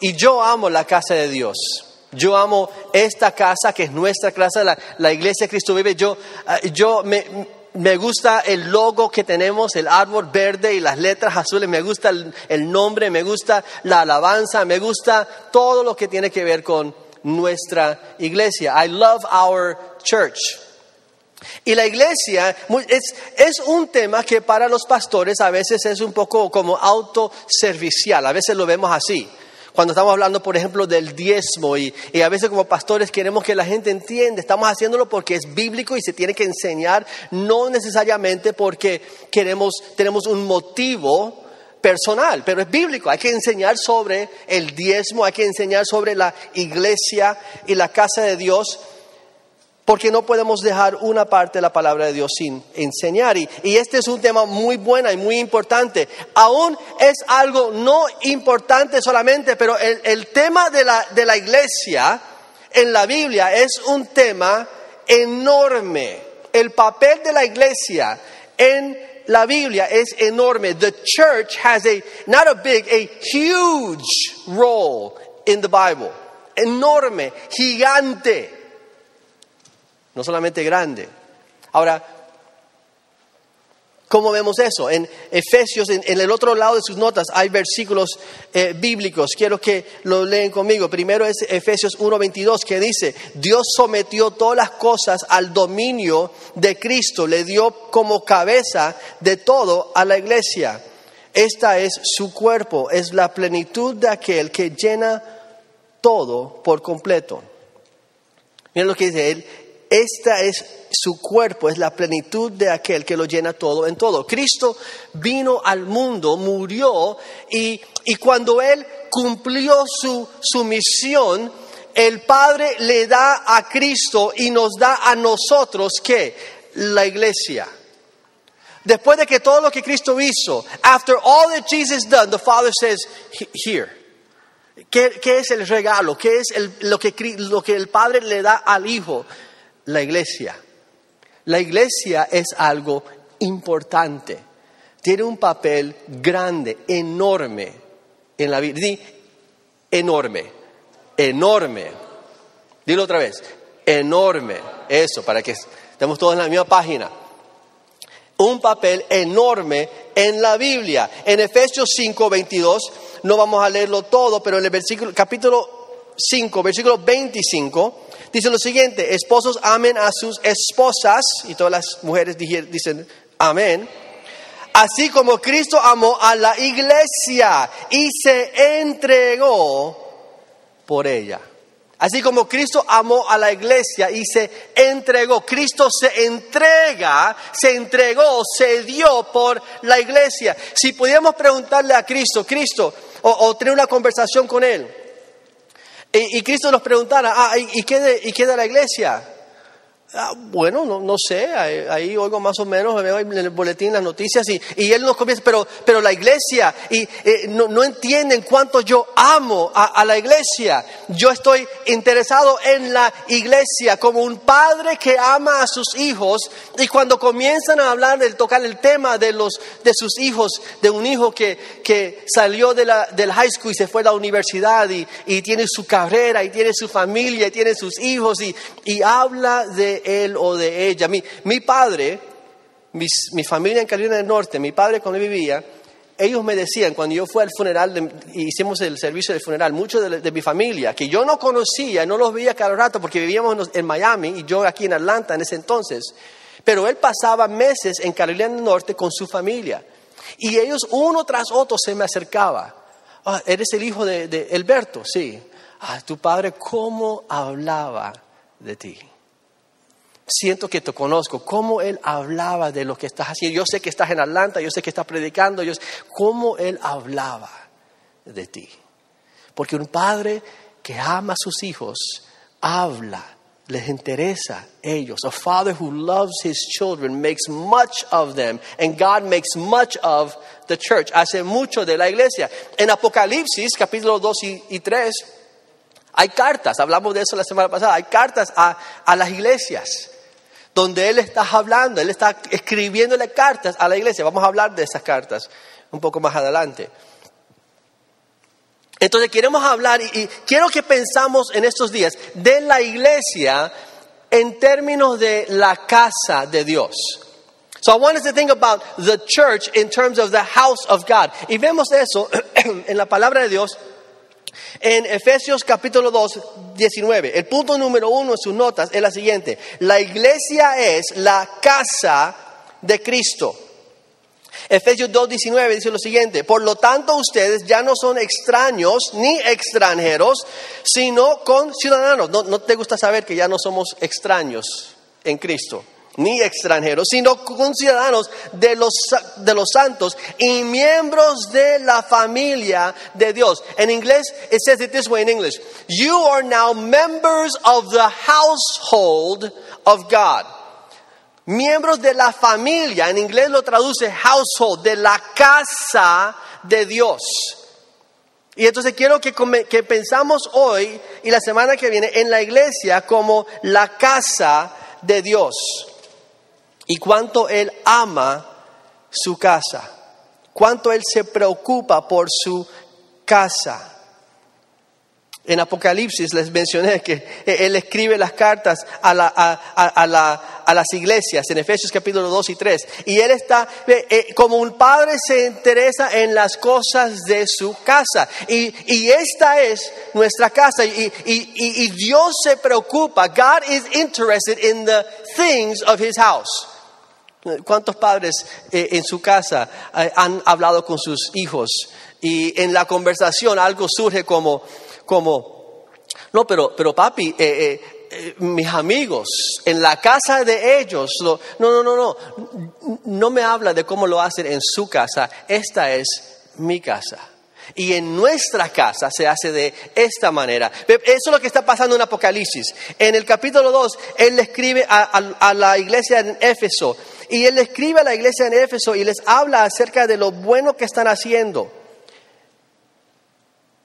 Y yo amo la casa de Dios. Yo amo esta casa que es nuestra casa, la iglesia de Cristo Vive. Me gusta el logo que tenemos, el árbol verde y las letras azules. Me gusta el nombre, me gusta la alabanza, me gusta todo lo que tiene que ver con nuestra iglesia. I love our church. Y la iglesia es un tema que para los pastores a veces es un poco como autoservicial. A veces lo vemos así. Cuando estamos hablando, por ejemplo, del diezmo y a veces como pastores queremos que la gente entienda, estamos haciéndolo porque es bíblico y se tiene que enseñar, no necesariamente porque tenemos un motivo personal, pero es bíblico. Hay que enseñar sobre el diezmo, hay que enseñar sobre la iglesia y la casa de Dios, porque no podemos dejar una parte de la palabra de Dios sin enseñar. Y este es un tema muy bueno y muy importante. Aún es algo no importante solamente, pero el tema de la iglesia en la Biblia es un tema enorme. El papel de la iglesia en la Biblia es enorme. The church has a huge role in the Bible. Enorme, gigante. No solamente grande. Ahora, ¿cómo vemos eso? En Efesios, en el otro lado de sus notas, hay versículos bíblicos. Quiero que lo leen conmigo. Primero es Efesios 1:22, que dice: Dios sometió todas las cosas al dominio de Cristo. Le dio como cabeza de todo a la iglesia. Esta es su cuerpo. Es la plenitud de aquel que llena todo por completo. Miren lo que dice él. Esta es su cuerpo, es la plenitud de aquel que lo llena todo en todo. Cristo vino al mundo, murió y cuando Él cumplió su misión, el Padre le da a Cristo y nos da a nosotros, ¿qué? La iglesia. Después de que todo lo que Cristo hizo, after all that Jesus done, the Father says, here. ¿Qué es el regalo? ¿Qué es lo que el Padre le da al Hijo? La iglesia. La iglesia es algo importante. Tiene un papel grande, enorme en la vida. Di enorme, enorme. Dilo otra vez, enorme. Eso, para que estemos todos en la misma página. Un papel enorme en la Biblia. En Efesios 5:22, no vamos a leerlo todo, pero en el capítulo 5, versículo 25, dice lo siguiente: esposos amen a sus esposas, y todas las mujeres dicen amén, así como Cristo amó a la iglesia y se entregó por ella. Así como Cristo amó a la iglesia y se entregó. Cristo se entregó, se dio por la iglesia. Si pudiéramos preguntarle a Cristo, o tener una conversación con Él, y Cristo nos preguntara, ¿y qué de la iglesia? Bueno, no sé, ahí oigo más o menos, veo en el boletín las noticias y Él nos comienza, pero la iglesia, no entienden cuánto yo amo a la iglesia. Yo estoy interesado en la iglesia como un padre que ama a sus hijos, y cuando comienzan a hablar, tocar el tema de sus hijos, de un hijo que salió del high school y se fue a la universidad y tiene su carrera y tiene su familia y tiene sus hijos y habla de él o de ella. Mi padre, mi familia en Carolina del Norte, mi padre cuando vivía, ellos me decían, cuando yo fui al funeral, hicimos el servicio del funeral, muchos de mi familia, que yo no conocía, no los veía cada rato porque vivíamos en Miami y yo aquí en Atlanta en ese entonces, pero él pasaba meses en Carolina del Norte con su familia y ellos uno tras otro se me acercaba. ¿Eres el hijo de Alberto? Sí. Tu padre, ¿cómo hablaba de ti? Siento que te conozco, cómo él hablaba de lo que estás haciendo. Yo sé que estás en Atlanta, yo sé que estás predicando, cómo él hablaba de ti. Porque un padre que ama a sus hijos, habla, les interesa a ellos. A father who loves his children makes much of them, and God makes much of the church. Hace mucho de la iglesia. En Apocalipsis, capítulos 2 y 3, hay cartas, hablamos de eso la semana pasada, hay cartas a las iglesias, donde Él está hablando, Él está escribiéndole cartas a la iglesia. Vamos a hablar de esas cartas un poco más adelante. Entonces queremos hablar y quiero que pensamos en estos días de la iglesia en términos de la casa de Dios. So I want us to think about the church in terms of the house of God. Y vemos eso en la palabra de Dios en Efesios capítulo 2, 19. El punto número 1 en sus notas es la siguiente. La iglesia es la casa de Cristo. Efesios 2:19 dice lo siguiente: por lo tanto ustedes ya no son extraños ni extranjeros, sino conciudadanos. ¿No te gusta saber que ya no somos extraños en Cristo, ni extranjeros, sino conciudadanos de los santos y miembros de la familia de Dios? En inglés, it says it this way in English: you are now members of the household of God. Miembros de la familia, en inglés lo traduce household, de la casa de Dios. Y entonces quiero que pensamos hoy y la semana que viene en la iglesia como la casa de Dios. Y cuánto Él ama su casa, cuánto Él se preocupa por su casa. En Apocalipsis les mencioné que Él escribe las cartas a las iglesias, en Efesios capítulo 2 y 3. Y Él está, como un padre se interesa en las cosas de su casa. Y esta es nuestra casa. Y Dios se preocupa. God is interested in the things of His house. ¿Cuántos padres en su casa han hablado con sus hijos? Y en la conversación algo surge como no, pero papi, mis amigos, en la casa de ellos, no me habla de cómo lo hacen en su casa. Esta es mi casa. Y en nuestra casa se hace de esta manera. Eso es lo que está pasando en Apocalipsis. En el capítulo 2, Él le escribe a la iglesia en Éfeso. Y Él le escribe a la iglesia en Éfeso y les habla acerca de lo bueno que están haciendo.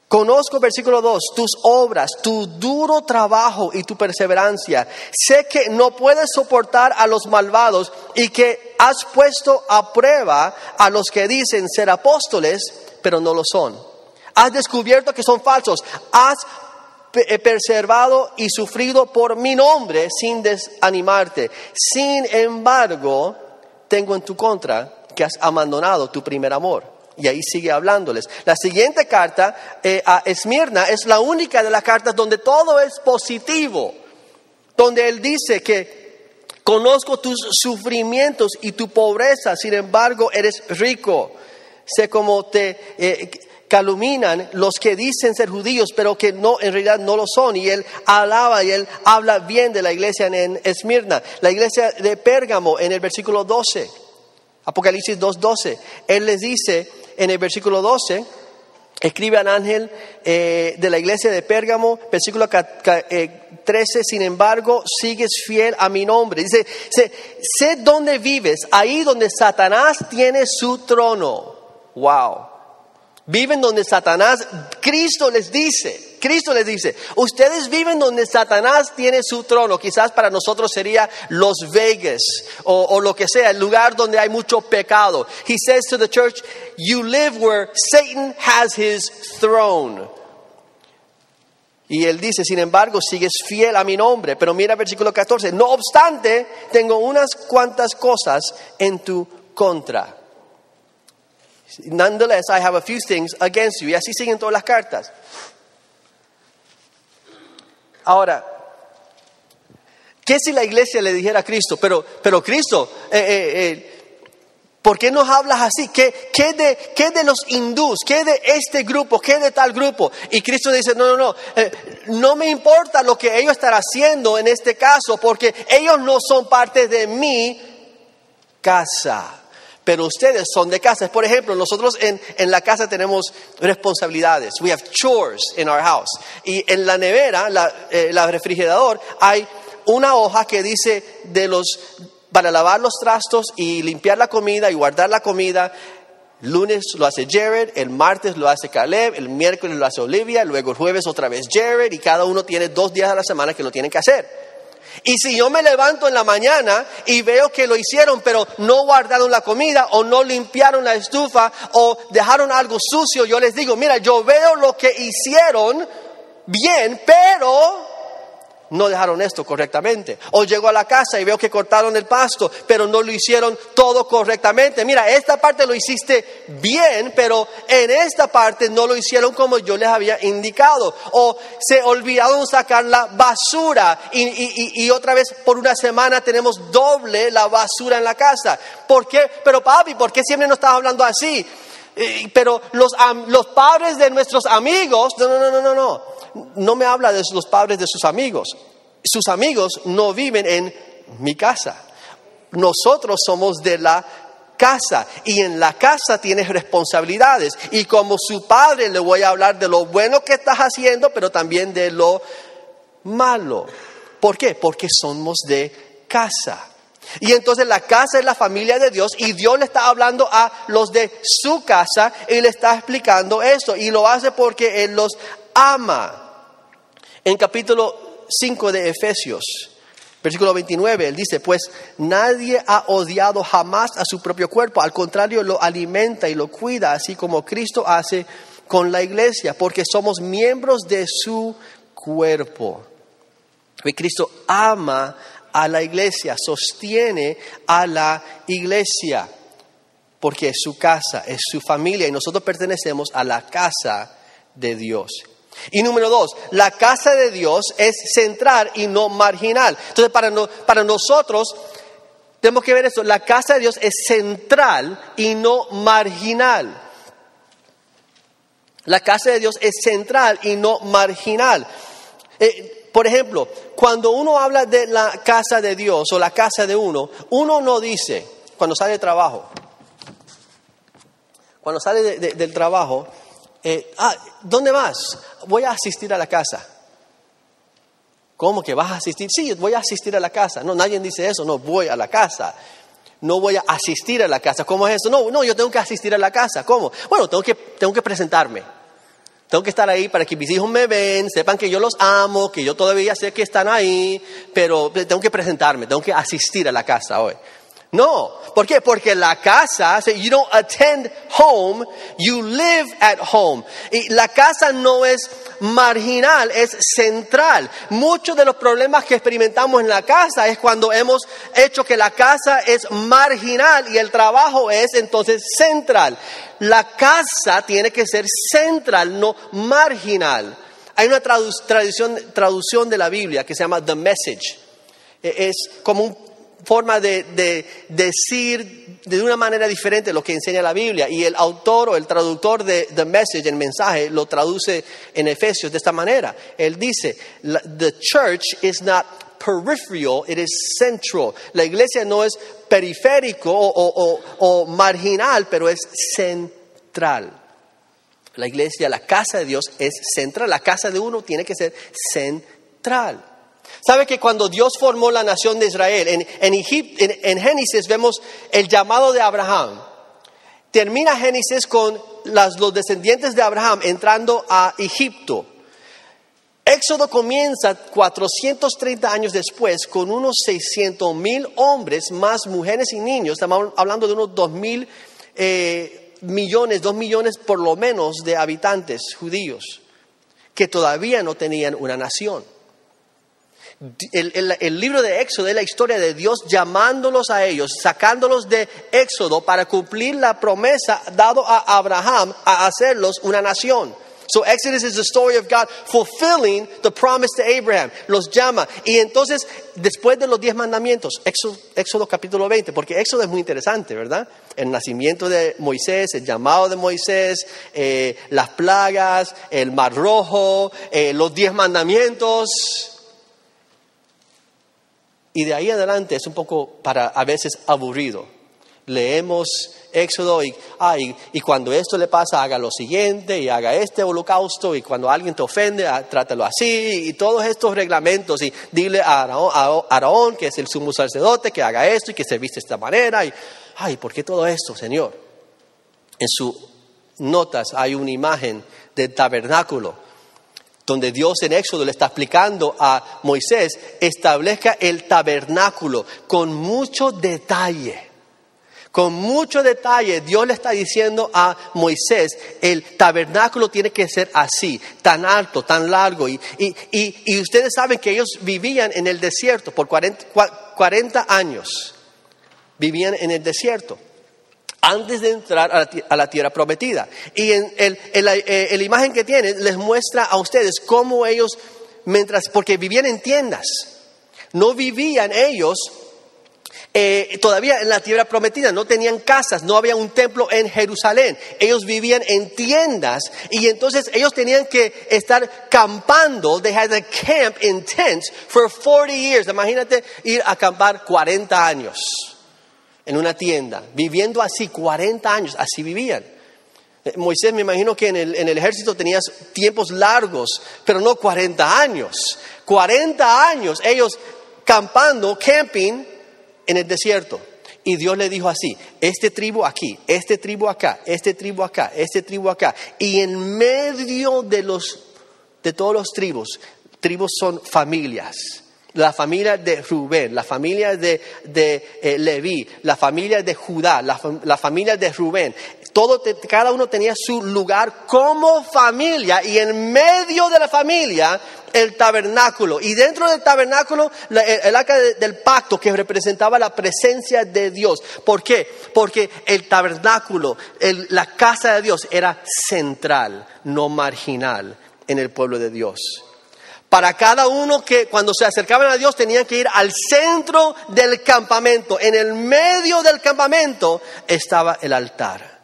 Conozco, versículo 2, tus obras, tu duro trabajo y tu perseverancia. Sé que no puedes soportar a los malvados y que has puesto a prueba a los que dicen ser apóstoles, pero no lo son. Has descubierto que son falsos. Has perseverado y sufrido por mi nombre sin desanimarte. Sin embargo, tengo en tu contra que has abandonado tu primer amor. Y ahí sigue hablándoles. La siguiente carta a Esmirna es la única de las cartas donde todo es positivo. Donde él dice que conozco tus sufrimientos y tu pobreza, sin embargo eres rico. Sé cómo te calumnian los que dicen ser judíos, pero que no, en realidad no lo son. Y él alaba y él habla bien de la iglesia en Esmirna. La iglesia de Pérgamo en el versículo 12. Apocalipsis 2:12. Él les dice en el versículo 12, escribe al ángel de la iglesia de Pérgamo, versículo 13, sin embargo, sigues fiel a mi nombre. Dice, sé dónde vives, ahí donde Satanás tiene su trono. Wow. Viven donde Satanás, Cristo les dice, ustedes viven donde Satanás tiene su trono. Quizás para nosotros sería Las Vegas o lo que sea, el lugar donde hay mucho pecado. He says to the church, you live where Satan has his throne. Y él dice, sin embargo, sigues fiel a mi nombre. Pero mira versículo 14, no obstante, tengo unas cuantas cosas en tu contra. Nonetheless, I have a few things against you. Y así siguen todas las cartas. Ahora, ¿qué si la iglesia le dijera a Cristo? Pero Cristo, ¿por qué nos hablas así? ¿Qué de los hindús? ¿Qué de este grupo? ¿Qué de tal grupo? Y Cristo dice, no me importa lo que ellos están haciendo en este caso, porque ellos no son parte de mi casa. Pero ustedes son de casa. Por ejemplo, nosotros en la casa tenemos responsabilidades. We have chores in our house. Y en la nevera, la refrigerador, hay una hoja que dice para lavar los trastos y limpiar la comida y guardar la comida. Lunes lo hace Jared, el martes lo hace Caleb, el miércoles lo hace Olivia, luego el jueves otra vez Jared, y cada uno tiene 2 días a la semana que lo tienen que hacer. Y si yo me levanto en la mañana y veo que lo hicieron, pero no guardaron la comida o no limpiaron la estufa o dejaron algo sucio, yo les digo, mira, yo veo lo que hicieron bien, pero no dejaron esto correctamente. O llego a la casa y veo que cortaron el pasto, pero no lo hicieron todo correctamente. Mira, esta parte lo hiciste bien, pero en esta parte no lo hicieron como yo les había indicado. O se olvidaron sacar la basura y otra vez por una semana tenemos doble la basura en la casa. ¿Por qué? Pero papi, ¿por qué siempre nos estás hablando así? Pero los padres de nuestros amigos, no me habla de los padres de sus amigos. Sus amigos no viven en mi casa. Nosotros somos de la casa y en la casa tienes responsabilidades. Y como su padre le voy a hablar de lo bueno que estás haciendo, pero también de lo malo. ¿Por qué? Porque somos de casa. Y entonces la casa es la familia de Dios y Dios le está hablando a los de su casa y le está explicando esto. Y lo hace porque Él los ama. En capítulo 5 de Efesios, versículo 29, Él dice, pues nadie ha odiado jamás a su propio cuerpo. Al contrario, lo alimenta y lo cuida, así como Cristo hace con la iglesia, porque somos miembros de su cuerpo. Y Cristo ama a la iglesia, sostiene a la iglesia, porque es su casa, es su familia y nosotros pertenecemos a la casa de Dios. Y número 2, la casa de Dios es central y no marginal. Entonces para nosotros tenemos que ver esto, la casa de Dios es central y no marginal. La casa de Dios es central y no marginal. Por ejemplo, cuando uno habla de la casa de Dios o la casa de uno no dice, cuando sale de trabajo, del trabajo, ¿dónde vas? Voy a asistir a la casa. ¿Cómo que vas a asistir? Sí, voy a asistir a la casa. No, nadie dice eso, no, voy a la casa. No voy a asistir a la casa. ¿Cómo es eso? No, yo tengo que asistir a la casa. ¿Cómo? Bueno, tengo que presentarme. Tengo que estar ahí para que mis hijos me ven, sepan que yo los amo, que yo todavía sé que están ahí, pero tengo que presentarme, tengo que asistir a la casa hoy. No, ¿por qué? Porque la casa, you don't attend home, you live at home. Y la casa no es marginal, es central. Muchos de los problemas que experimentamos en la casa es cuando hemos hecho que la casa es marginal y el trabajo es entonces central. La casa tiene que ser central, no marginal. Hay una traducción de la Biblia que se llama The Message. Es como una forma de decir de una manera diferente lo que enseña la Biblia. Y el autor o el traductor de The Message, el mensaje, lo traduce en Efesios de esta manera. Él dice, the church is not peripheral, it is central. La iglesia no es periférico o marginal, pero es central. La iglesia, la casa de Dios es central. La casa de uno tiene que ser central. ¿Sabe que cuando Dios formó la nación de Israel, en Génesis vemos el llamado de Abraham? Termina Génesis con los descendientes de Abraham entrando a Egipto. Éxodo comienza 430 años después con unos 600,000 hombres, más mujeres y niños. Estamos hablando de unos 2,000 millones, 2 millones por lo menos de habitantes judíos que todavía no tenían una nación. El libro de Éxodo es la historia de Dios llamándolos a ellos, sacándolos de Éxodo para cumplir la promesa dada a Abraham a hacerlos una nación. So Exodus is the story of God fulfilling the promise to Abraham. Los llama. Y entonces, después de los 10 mandamientos, Éxodo capítulo 20, porque Éxodo es muy interesante, ¿verdad? El nacimiento de Moisés, el llamado de Moisés, las plagas, el Mar Rojo, los 10 mandamientos. Y de ahí adelante es un poco a veces aburrido. Leemos Éxodo y cuando esto le pasa, haga lo siguiente y haga este holocausto, y cuando alguien te ofende, trátalo así, y todos estos reglamentos, y dile a Aarón, que es el sumo sacerdote, que haga esto y que se viste de esta manera. ¿Por qué todo esto, Señor? En sus notas hay una imagen del tabernáculo, donde Dios en Éxodo le está explicando a Moisés, establezca el tabernáculo con mucho detalle. Con mucho detalle, Dios le está diciendo a Moisés, el tabernáculo tiene que ser así, tan alto, tan largo. Y ustedes saben que ellos vivían en el desierto por 40 años. Vivían en el desierto antes de entrar a la tierra prometida. Y en la imagen que tienen les muestra a ustedes cómo ellos, porque vivían en tiendas, no vivían ellos todavía en la tierra prometida, no tenían casas, no había un templo en Jerusalén, ellos vivían en tiendas y entonces ellos tenían que estar campando. They had to camp in tents for 40 years. Imagínate ir a acampar 40 años en una tienda, viviendo así 40 años, así vivían. Moisés, me imagino que en el ejército tenías tiempos largos, pero no 40 años. 40 años ellos campando, camping en el desierto. Y Dios le dijo así: este tribu aquí, este tribu acá, este tribu acá, este tribu acá. Y en medio de todos los tribus son familias. La familia de Rubén, la familia de Leví, la familia de Judá, la familia de Rubén. Cada uno tenía su lugar como familia, y en medio de la familia el tabernáculo, y dentro del tabernáculo el arca del pacto, que representaba la presencia de Dios. ¿Por qué? Porque el tabernáculo, la casa de Dios, era central, no marginal en el pueblo de Dios. Para cada uno que cuando se acercaban a Dios tenían que ir al centro del campamento. En el medio del campamento estaba el altar.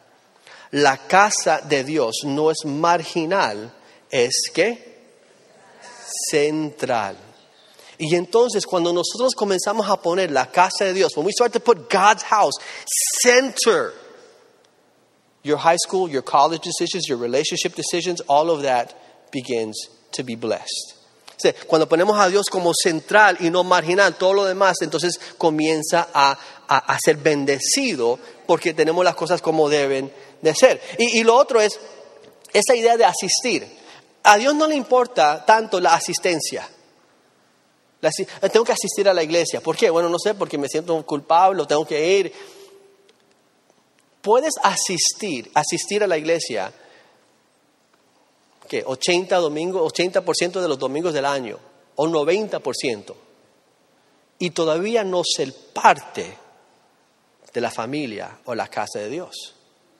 La casa de Dios no es marginal, es ¿qué? Central. Y entonces cuando nosotros comenzamos a poner la casa de Dios, when we start to put God's house center, your high school, your college decisions, your relationship decisions, all of that begins to be blessed. Cuando ponemos a Dios como central y no marginal, todo lo demás entonces comienza a ser bendecido, porque tenemos las cosas como deben de ser. Y lo otro es esa idea de asistir. A Dios no le importa tanto la asistencia. Tengo que asistir a la iglesia. ¿Por qué? Bueno, no sé, porque me siento culpable, tengo que ir. Puedes asistir a la iglesia, ¿qué? 80% de los domingos del año, o 90%, y todavía no ser parte de la familia o la casa de Dios,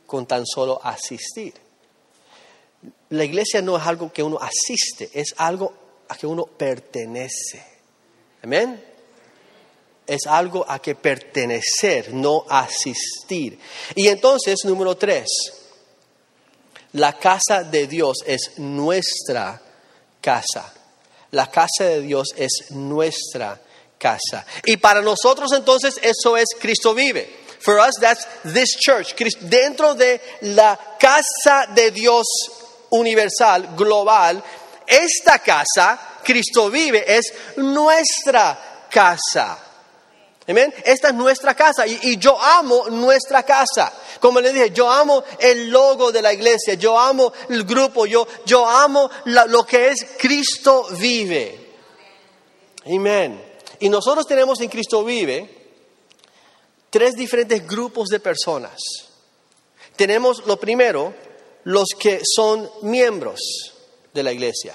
con tan solo asistir. La iglesia no es algo que uno asiste, es algo a que uno pertenece. Amén. Es algo a que pertenecer, no asistir. Y entonces, número 3, la casa de Dios es nuestra casa. La casa de Dios es nuestra casa. Y para nosotros entonces eso es Cristo vive. For us, that's this church. Dentro de la casa de Dios universal, global, esta casa, Cristo vive, es nuestra casa. Amén. Esta es nuestra casa y yo amo nuestra casa. Como les dije, yo amo el logo de la iglesia, yo amo el grupo, yo amo lo que es Cristo vive. Amén. Y nosotros tenemos en Cristo vive 3 diferentes grupos de personas. Tenemos lo primero, los que son miembros de la iglesia.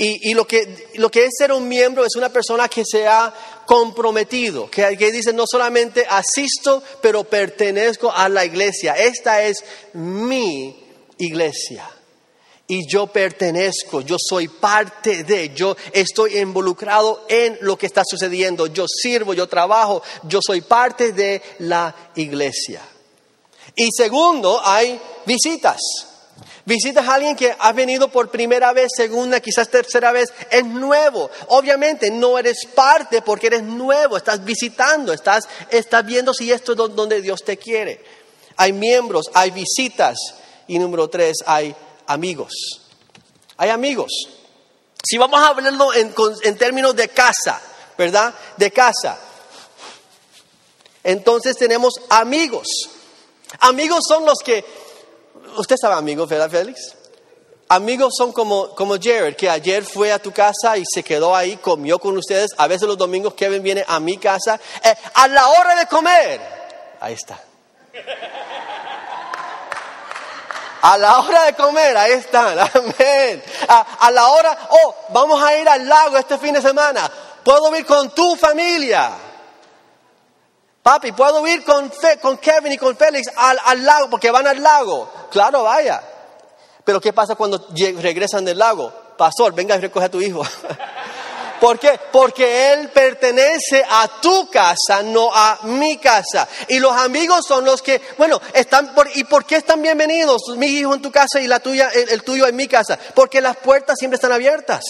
Y lo que es ser un miembro es una persona que se ha comprometido, que dice no solamente asisto, pero pertenezco a la iglesia. Esta es mi iglesia. Y yo pertenezco, yo soy parte de, yo estoy involucrado en lo que está sucediendo. Yo sirvo, yo trabajo, yo soy parte de la iglesia. Y segundo, hay visitas. Visitas a alguien que ha venido por primera vez, segunda, quizás tercera vez, es nuevo. Obviamente no eres parte porque eres nuevo, estás visitando, estás viendo si esto es donde Dios te quiere. Hay miembros, hay visitas. Y número 3, hay amigos. Hay amigos. Si vamos a hablarlo en términos de casa, ¿verdad? De casa. Entonces tenemos amigos. Amigos son los que... Usted sabe amigos, ¿verdad, Félix? amigos son como Jared, que ayer fue a tu casa y se quedó ahí, comió con ustedes. A veces los domingos Kevin viene a mi casa. A la hora de comer, ahí está. A la hora de comer, ahí están, amén. A la hora, vamos a ir al lago este fin de semana. Puedo ir con tu familia. Papi, puedo ir con Kevin y con Félix al lago, porque van al lago. Claro, vaya. Pero ¿qué pasa cuando regresan del lago? Pastor, venga y recoge a tu hijo. ¿Por qué? Porque él pertenece a tu casa, no a mi casa. Y los amigos son los que, ¿y por qué están bienvenidos? Mi hijo en tu casa y la tuya, el tuyo en mi casa. Porque las puertas siempre están abiertas,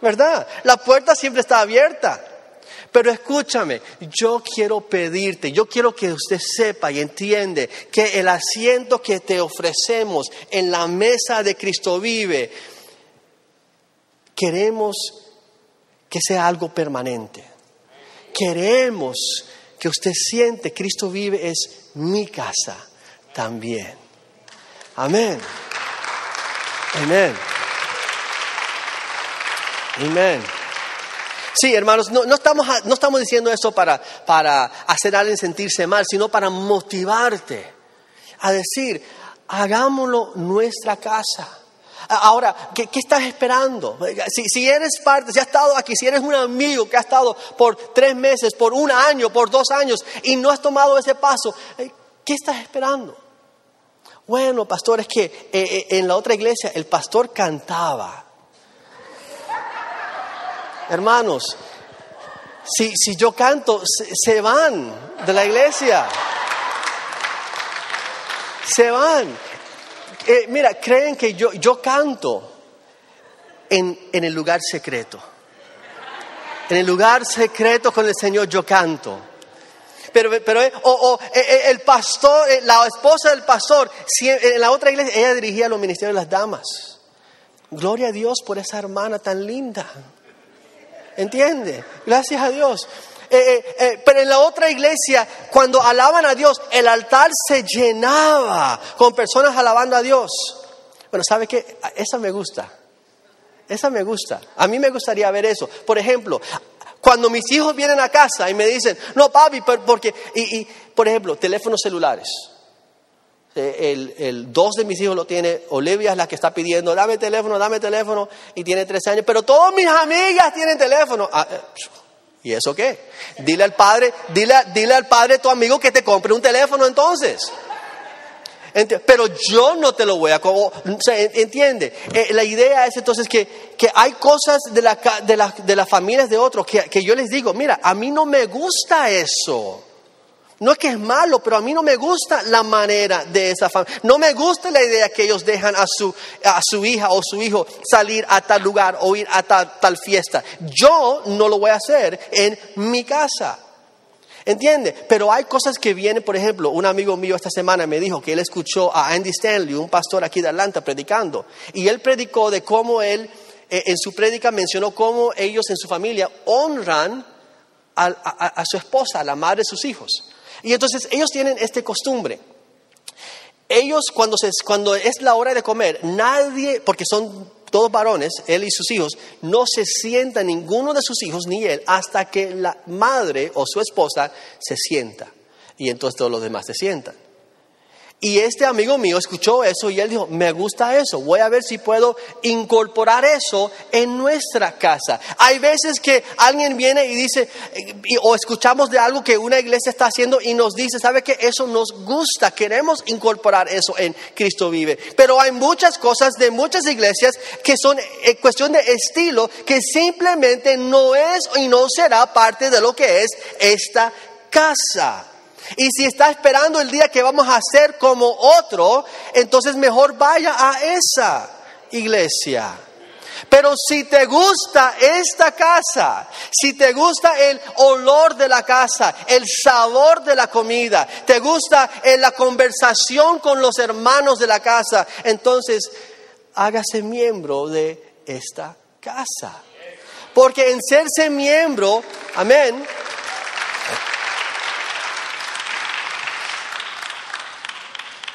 ¿verdad? La puerta siempre está abierta. Pero escúchame, yo quiero pedirte, yo quiero que usted sepa y entiende que el asiento que te ofrecemos en la mesa de Cristo Vive, queremos que sea algo permanente. Queremos que usted siente Cristo Vive es mi casa también. Amén. Amén. Amén. Sí, hermanos, no estamos diciendo eso para hacer a alguien sentirse mal, sino para motivarte a decir, hagámoslo nuestra casa. Ahora, ¿qué estás esperando? Si eres parte, si has estado aquí, si eres un amigo que ha estado por 3 meses, por 1 año, por 2 años y no has tomado ese paso, ¿qué estás esperando? Bueno, pastor, es que en la otra iglesia el pastor cantaba. Hermanos, si yo canto, se van de la iglesia. Se van. Mira, creen que yo canto en el lugar secreto. En el lugar secreto con el Señor yo canto. Pero el pastor, la esposa del pastor, en la otra iglesia, ella dirigía los ministerios de las damas. Gloria a Dios por esa hermana tan linda. ¿Entiende? Gracias a Dios. Pero en la otra iglesia, cuando alaban a Dios, el altar se llenaba con personas alabando a Dios. Bueno, ¿sabe qué? Esa me gusta. A mí me gustaría ver eso. Por ejemplo, cuando mis hijos vienen a casa y me dicen, no papi, porque... por ejemplo, teléfonos celulares. El 2 de mis hijos lo tiene. Olivia es la que está pidiendo, dame teléfono, y tiene 13 años. Pero todas mis amigas tienen teléfono. ¿Y eso qué? Dile al padre de tu amigo que te compre un teléfono entonces. Pero yo no te lo voy a... ¿Entiende? La idea es entonces que hay cosas de las familias de otros que yo les digo, mira, a mí no me gusta eso. No es que es malo, pero a mí no me gusta la manera de esa familia. No me gusta la idea que ellos dejan a su hija o su hijo salir a tal lugar o ir a tal fiesta. Yo no lo voy a hacer en mi casa. ¿Entiende? Pero hay cosas que vienen, por ejemplo, un amigo mío esta semana me dijo que él escuchó a Andy Stanley, un pastor aquí de Atlanta, predicando. Y él predicó de cómo él, en su prédica mencionó cómo ellos en su familia honran a su esposa, a la madre de sus hijos. Y entonces ellos tienen esta costumbre. Ellos cuando es la hora de comer, nadie, porque son todos varones, él y sus hijos, no se sienta ninguno de sus hijos ni él hasta que la madre o su esposa se sienta. Y entonces todos los demás se sientan. Y este amigo mío escuchó eso y él dijo, me gusta eso, voy a ver si puedo incorporar eso en nuestra casa. Hay veces que alguien viene y dice, o escuchamos de algo que una iglesia está haciendo y nos dice, ¿sabe qué? Eso nos gusta, queremos incorporar eso en Cristo Vive. Pero hay muchas cosas de muchas iglesias que son cuestión de estilo, que simplemente no es y no será parte de lo que es esta casa. Y si está esperando el día que vamos a hacer como otro, entonces mejor vaya a esa iglesia. Pero si te gusta esta casa, si te gusta el olor de la casa, el sabor de la comida, te gusta la conversación con los hermanos de la casa, entonces hágase miembro de esta casa. Porque en serse miembro, amén,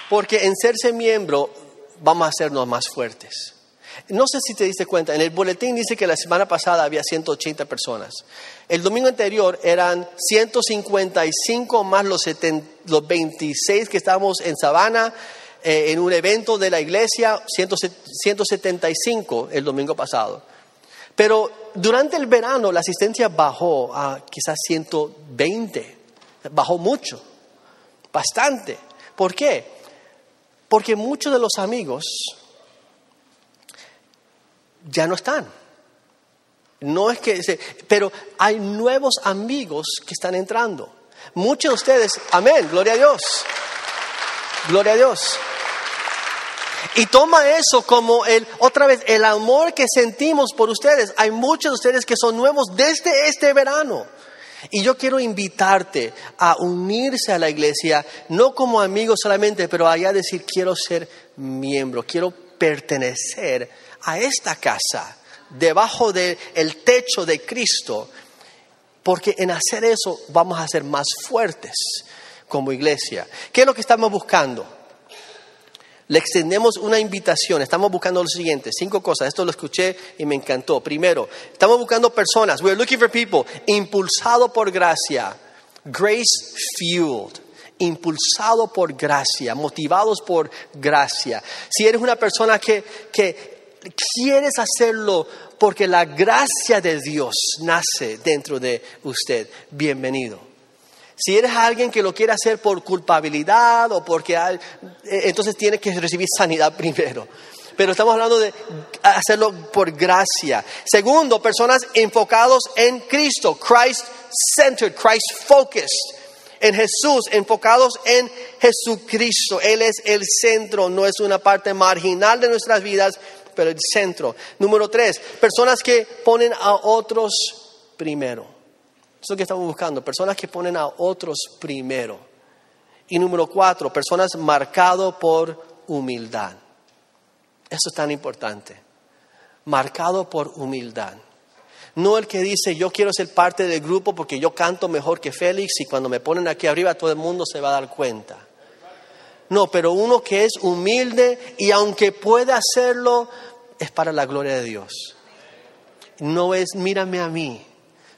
porque en serse miembro vamos a hacernos más fuertes. No sé si te diste cuenta, en el boletín dice que la semana pasada había 180 personas. El domingo anterior eran 155 más los 26 que estábamos en Savannah, en un evento de la iglesia, 175 el domingo pasado. Pero durante el verano la asistencia bajó a quizás 120, bajó mucho, bastante. ¿Por qué? Porque muchos de los amigos ya no están. No es que, pero hay nuevos amigos que están entrando. Muchos de ustedes, amén, gloria a Dios. Gloria a Dios. Y toma eso como otra vez, el amor que sentimos por ustedes. Hay muchos de ustedes que son nuevos desde este verano. Y yo quiero invitarte a unirse a la iglesia, no como amigos solamente, pero allá decir, quiero ser miembro, quiero pertenecer a esta casa, debajo del techo de Cristo, porque en hacer eso vamos a ser más fuertes como iglesia. ¿Qué es lo que estamos buscando? Le extendemos una invitación, estamos buscando lo siguiente, 5 cosas, esto lo escuché y me encantó. Primero, estamos buscando personas, we're looking for people, impulsado por gracia, grace fueled. Impulsado por gracia, motivados por gracia. Si eres una persona que quieres hacerlo porque la gracia de Dios nace dentro de usted, bienvenido. Si eres alguien que lo quiere hacer por culpabilidad o porque entonces tienes que recibir sanidad primero. Pero estamos hablando de hacerlo por gracia. Segundo, personas enfocados en Cristo, Christ-centered, Christ-focused. En Jesús, enfocados en Jesucristo. Él es el centro, no es una parte marginal de nuestras vidas, pero el centro. Número 3, personas que ponen a otros primero. Eso es lo que estamos buscando, personas que ponen a otros primero. Y número 4, personas marcadas por humildad. Eso es tan importante. Marcado por humildad. No el que dice, yo quiero ser parte del grupo porque yo canto mejor que Félix y cuando me ponen aquí arriba todo el mundo se va a dar cuenta. No, pero uno que es humilde y aunque puede hacerlo, es para la gloria de Dios. No es, mírame a mí,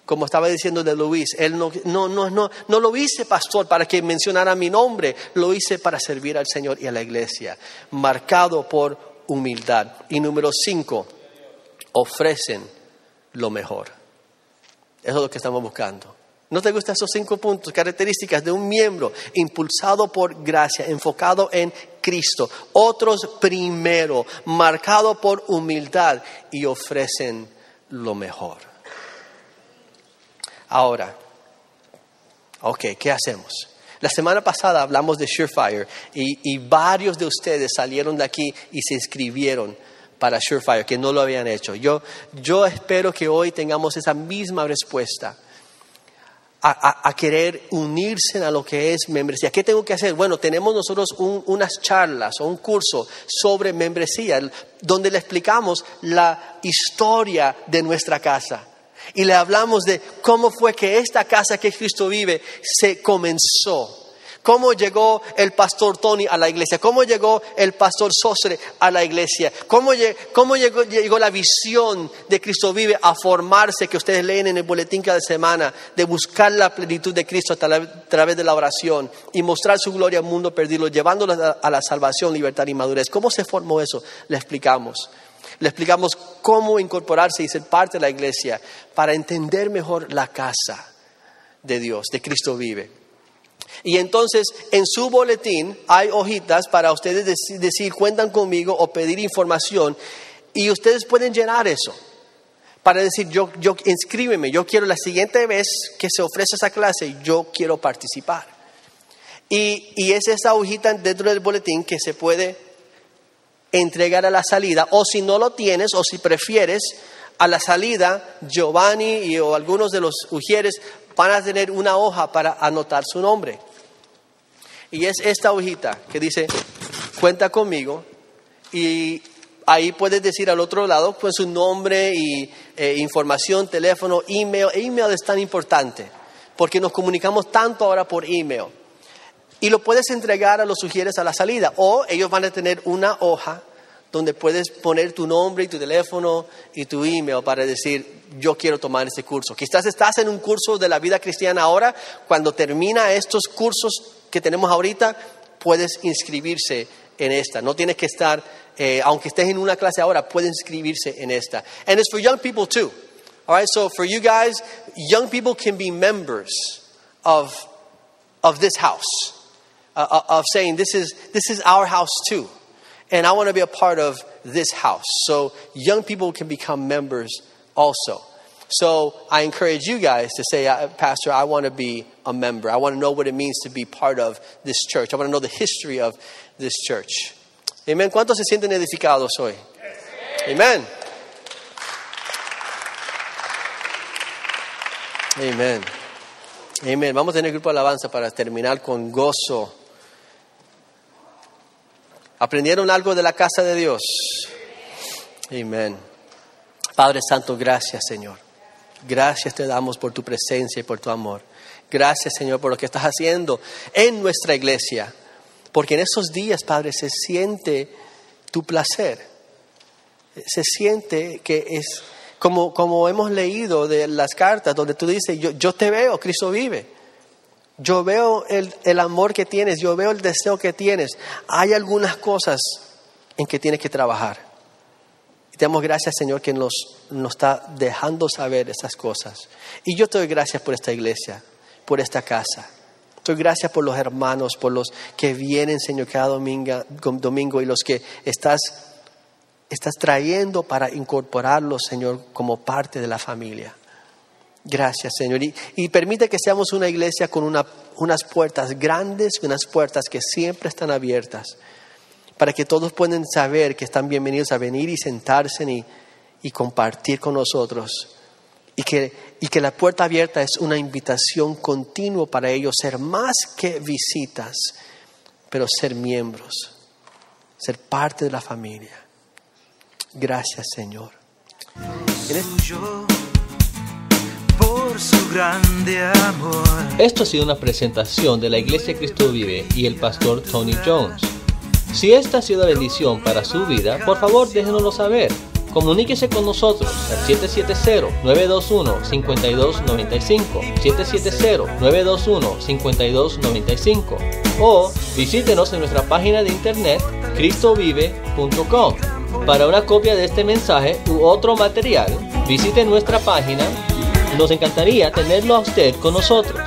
como estaba diciendo de Luis. Él no lo hice, pastor, para que mencionara mi nombre. Lo hice para servir al Señor y a la iglesia. Marcado por humildad. Y número 5, ofrecen lo mejor. Eso es lo que estamos buscando. ¿No te gustan esos 5 puntos? Características de un miembro impulsado por gracia, enfocado en Cristo. Otros primero, marcado por humildad y ofrecen lo mejor. Ahora, ¿qué hacemos? La semana pasada hablamos de Surefire y varios de ustedes salieron de aquí y se inscribieron para Surefire, que no lo habían hecho. Yo espero que hoy tengamos esa misma respuesta a querer unirse a lo que es membresía. ¿Qué tengo que hacer? Bueno, tenemos nosotros unas charlas o un curso sobre membresía, donde le explicamos la historia de nuestra casa. Y le hablamos de cómo fue que esta casa que Cristo vive se comenzó. Cómo llegó el pastor Tony a la iglesia, cómo llegó el pastor Sosre a la iglesia, cómo llegó la visión de Cristo Vive a formarse, que ustedes leen en el boletín cada semana, de buscar la plenitud de Cristo a través de la oración y mostrar su gloria al mundo perdido, llevándolos a la salvación, libertad y madurez. ¿Cómo se formó eso? Le explicamos. Le explicamos cómo incorporarse y ser parte de la iglesia para entender mejor la casa de Dios, de Cristo Vive. Y entonces en su boletín hay hojitas para ustedes decir cuentan conmigo o pedir información y ustedes pueden llenar eso para decir yo inscríbeme, yo quiero la siguiente vez que se ofrece esa clase, yo quiero participar. Y es esa hojita dentro del boletín que se puede entregar a la salida, o si no lo tienes o si prefieres, a la salida Giovanni o algunos de los ujieres van a tener una hoja para anotar su nombre. Y es esta hojita que dice, cuenta conmigo. Y ahí puedes decir al otro lado pues su nombre y información, teléfono, email. Email es tan importante porque nos comunicamos tanto ahora por email. Y lo puedes entregar a los ujieres a la salida. O ellos van a tener una hoja donde puedes poner tu nombre y tu teléfono y tu email para decir, yo quiero tomar ese curso. Quizás estás en un curso de la vida cristiana ahora. Cuando termina estos cursos que tenemos ahorita, puedes inscribirse en esta. No tienes que estar, aunque estés en una clase ahora, puedes inscribirse en esta. And it's for young people too. All right, so for you guys, young people can be members of this house. Of saying, this is our house too. And I want to be a part of this house. So young people can become members also. So I encourage you guys to say, Pastor, I want to be a member. I want to know what it means to be part of this church. I want to know the history of this church. Amen. ¿Cuántos se sienten edificados hoy? Amen. Amen. Amen. Vamos a tener grupo de alabanza para terminar con gozo. ¿Aprendieron algo de la casa de Dios? Amén. Padre Santo, gracias, Señor. Gracias te damos por tu presencia y por tu amor. Gracias, Señor, por lo que estás haciendo en nuestra iglesia. Porque en esos días, Padre, se siente tu placer. Se siente que es como hemos leído de las cartas donde tú dices, yo te veo, Cristo vive. Yo veo el amor que tienes, yo veo el deseo que tienes. Hay algunas cosas en que tienes que trabajar. Y te damos gracias, Señor, que nos está dejando saber esas cosas. Y yo te doy gracias por esta iglesia, por esta casa. Te doy gracias por los hermanos, por los que vienen, Señor, cada domingo y los que estás trayendo para incorporarlos, Señor, como parte de la familia. Gracias, Señor. Y permite que seamos una iglesia con unas puertas grandes, unas puertas que siempre están abiertas, para que todos puedan saber que están bienvenidos a venir y sentarse y compartir con nosotros. Y que la puerta abierta es una invitación continua para ellos ser más que visitas, pero ser miembros, ser parte de la familia. Gracias, Señor. Por su grande amor. Esto ha sido una presentación de la Iglesia Cristo Vive y el pastor Tony Jones. Si esta ha sido de bendición para su vida, por favor déjenoslo saber. Comuníquese con nosotros al 770-921-5295, 770-921-5295 o visítenos en nuestra página de internet cristovive.com. Para una copia de este mensaje u otro material, visite nuestra página. Nos encantaría tenerlo a usted con nosotros.